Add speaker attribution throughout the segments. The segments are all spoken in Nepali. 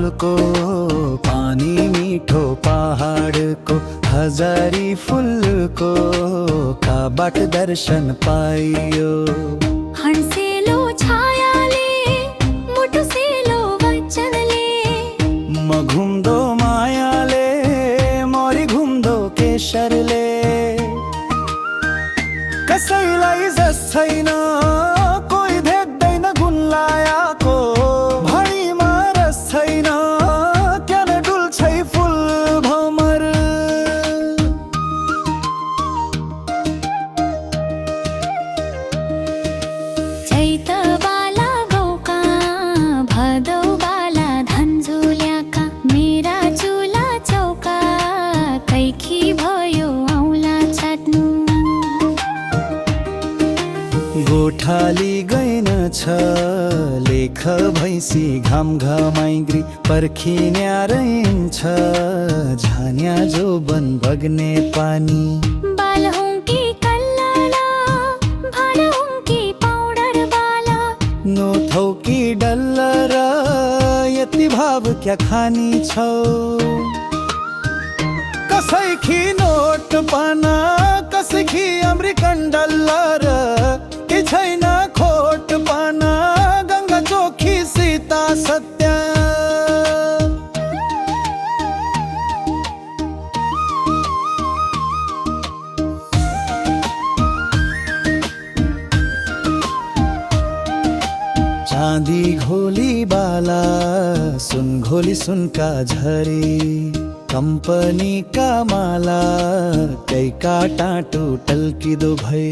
Speaker 1: मुलको पानी मीठो पहाडको हजारी फुलको काबाट दर्शन पाइयो।
Speaker 2: हणसेलो छायाले मुटुसेलो वचनले
Speaker 1: म घुम्दो मायाले मोरी घुम्दो केशरले कसैलाई जस छैन कोही देख्दैन गुन्लायाको भणीमा रस छैन क्यान डुल्छै फुल भमर।
Speaker 2: चैत बाला गौका भदौ बाला धन्जुल्याका मेरा चुला चौका कैखी भयो औला चाट्नु।
Speaker 1: गोठाली गइन छ लेख भैँसी घाम घमाइग्री पर्खी न्यारैन्छ झान्या जोबन बग्ने पानी।
Speaker 2: बालहुङ्की कल्लला भालहुङ्की पाउडर बाला
Speaker 1: नोथौकी डल्लर यति भाव क्या खानी छौ। कसैखी नोट पाना कसैखी अमेरिकन डल्लर के छैन खोट पाना गङ्गा चोखी सीता सत्य। चाँदी घोली बाला सुन घोली सुनका झरी कंपनी का माला कैका टाटो टल्किदो भई।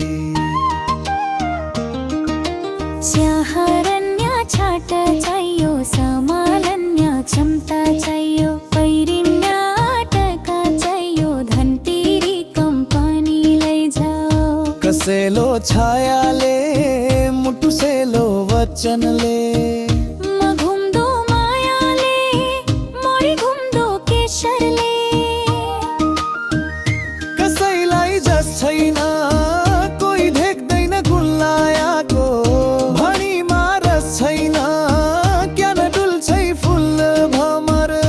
Speaker 2: स्याहारण्य छाट चाहियो समालन्य क्षमता चाहियो पैरिन्य आटका चाहियो धनतिरी कम्पनी लैजाओ।
Speaker 1: कसेलो छायाले मुटुसेलो वचनले
Speaker 2: म घुम्दो मायाले मोरी घुम्दो केशरले
Speaker 1: कसैलाई जस छैन कोही देख्दैन गुन्लायाको भणीमा रस छैन क्यान डुल्छै फुल भमर।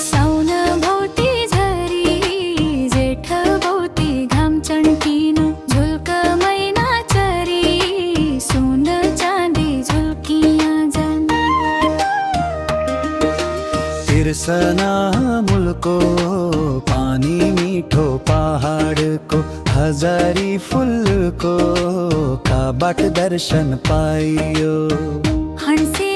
Speaker 2: साउन भौती झरी जेठ भौती घाम चण्किन झुल्क मैना चरी सुन चाँदी झुल्किया जन।
Speaker 1: तिर्सना मुलको पानी मीठो पहाडको हजारी फुलको काबाट दर्शन पाइयो।
Speaker 2: हणसे